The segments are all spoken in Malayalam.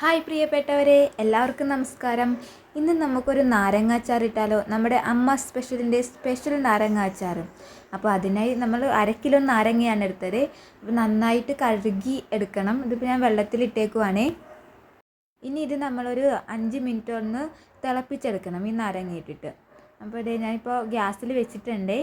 ഹായ് പ്രിയപ്പെട്ടവരെ, എല്ലാവർക്കും നമസ്കാരം. ഇന്ന് നമുക്കൊരു നാരങ്ങ അച്ചാർ ഇട്ടാലോ? നമ്മുടെ അമ്മ സ്പെഷ്യലിൻ്റെ സ്പെഷ്യൽ നാരങ്ങ അച്ചാർ. അപ്പോൾ അതിനായി നമ്മൾ 1/2 കിലോ നാരങ്ങയാണ് എടുത്തത്. അപ്പോൾ നന്നായിട്ട് കഴുകി എടുക്കണം. ഇതിപ്പോൾ ഞാൻ വെള്ളത്തിലിട്ടേക്കുവാണേ. ഇനി ഇത് നമ്മളൊരു 5 മിനിറ്റ് ഒന്ന് തിളപ്പിച്ചെടുക്കണം ഈ നാരങ്ങ ഇട്ടിട്ട്. അപ്പോൾ ഇതേ ഞാനിപ്പോൾ ഗ്യാസിൽ വെച്ചിട്ടുണ്ട്.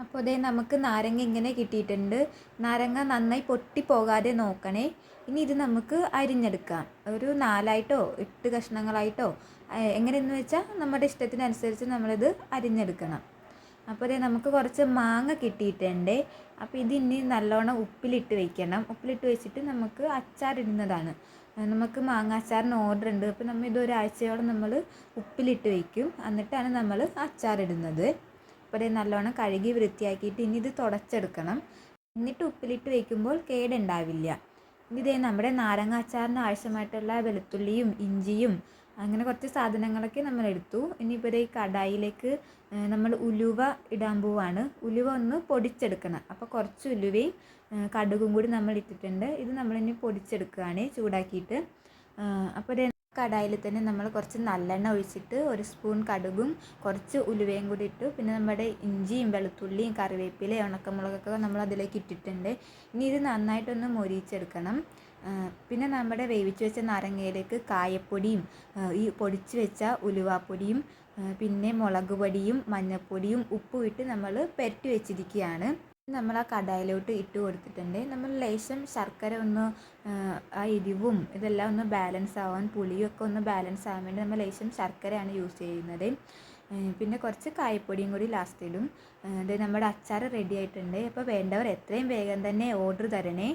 അപ്പോൾ ഇതേ നമുക്ക് നാരങ്ങ ഇങ്ങനെ കിട്ടിയിട്ടുണ്ട്. നാരങ്ങ നന്നായി പൊട്ടിപ്പോകാതെ നോക്കണേ. ഇനി ഇത് നമുക്ക് അരിഞ്ഞെടുക്കാം. ഒരു 4ആയിട്ടോ 8 കഷ്ണങ്ങളായിട്ടോ എങ്ങനെയെന്ന് വെച്ചാൽ നമ്മുടെ ഇഷ്ടത്തിനനുസരിച്ച് നമ്മളിത് അരിഞ്ഞെടുക്കണം. അപ്പോൾ ഇതേ നമുക്ക് കുറച്ച് മാങ്ങ കിട്ടിയിട്ടുണ്ട്. അപ്പോൾ ഇത് ഇനി നല്ലോണം ഉപ്പിലിട്ട് വയ്ക്കണം. ഉപ്പിലിട്ട് വെച്ചിട്ട് നമുക്ക് അച്ചാറിടുന്നതാണ്. നമുക്ക് മാങ്ങ അച്ചാറിന് ഓർഡർ ഉണ്ട്. അപ്പോൾ നമ്മൾ ഇത് ഒരാഴ്ചയോളം നമ്മൾ ഉപ്പിലിട്ട് വയ്ക്കും. എന്നിട്ടാണ് നമ്മൾ അച്ചാറിടുന്നത്. അപ്പോൾ ഇത് നല്ലോണം കഴുകി വൃത്തിയാക്കിയിട്ട് ഇനി ഇത് തുടച്ചെടുക്കണം. എന്നിട്ട് ഉപ്പിലിട്ട് വയ്ക്കുമ്പോൾ കേടുണ്ടാവില്ല. ഇതേ നമ്മുടെ നാരങ്ങ അച്ചാറിന് ആവശ്യമായിട്ടുള്ള വെളുത്തുള്ളിയും ഇഞ്ചിയും അങ്ങനെ കുറച്ച് സാധനങ്ങളൊക്കെ നമ്മൾ എടുത്തു. ഇനിയിപ്പോൾ ഈ കടായിലേക്ക് നമ്മൾ ഉലുവ ഇടാൻ പോവാണ്. ഉലുവ ഒന്ന് പൊടിച്ചെടുക്കണം. അപ്പോൾ കുറച്ച് ഉലുവയും കടുകും കൂടി നമ്മൾ ഇട്ടിട്ടുണ്ട്. ഇത് നമ്മളിനി പൊടിച്ചെടുക്കുകയാണ് ചൂടാക്കിയിട്ട്. അപ്പോൾ കടായിൽ തന്നെ നമ്മൾ കുറച്ച് നല്ലെണ്ണ ഒഴിച്ചിട്ട് 1 സ്പൂൺ കടുകും കുറച്ച് ഉലുവയും കൂടി ഇട്ടു. പിന്നെ നമ്മുടെ ഇഞ്ചിയും വെളുത്തുള്ളിയും കറിവേപ്പിലയും ഉണക്കമുളകൊക്കെ നമ്മൾ അതിലേക്ക് ഇട്ടിട്ടുണ്ട്. ഇനി ഇത് നന്നായിട്ടൊന്ന് മൊരിയിച്ചെടുക്കണം. പിന്നെ നമ്മുടെ വേവിച്ച് വെച്ച നാരങ്ങയിലേക്ക് കായപ്പൊടിയും ഈ പൊടിച്ച് വെച്ച ഉലുവാപ്പൊടിയും പിന്നെ മുളക് പൊടിയും മഞ്ഞൾപ്പൊടിയും ഉപ്പും ഇട്ട് നമ്മൾ പുരട്ടി വെച്ചിരിക്കുകയാണ്. നമ്മൾ ആ കടായിലോട്ട് ഇട്ട് കൊടുത്തിട്ടുണ്ട്. നമ്മൾ ലേശം ശർക്കര ഒന്ന് ആ എരിവും ഇതെല്ലാം ഒന്ന് ബാലൻസ് ആവാൻ, പുളിയും ഒക്കെ ഒന്ന് ബാലൻസ് ആവാൻ വേണ്ടി നമ്മൾ ലേശം ശർക്കരയാണ് യൂസ് ചെയ്യുന്നത്. പിന്നെ കുറച്ച് കായപ്പൊടിയും കൂടി ലാസ്റ്റ് ഇടും. ഇത് നമ്മുടെ അച്ചാർ റെഡി ആയിട്ടുണ്ട്. അപ്പോൾ വേണ്ടവർ എത്രയും വേഗം തന്നെ ഓർഡർ തരണേ.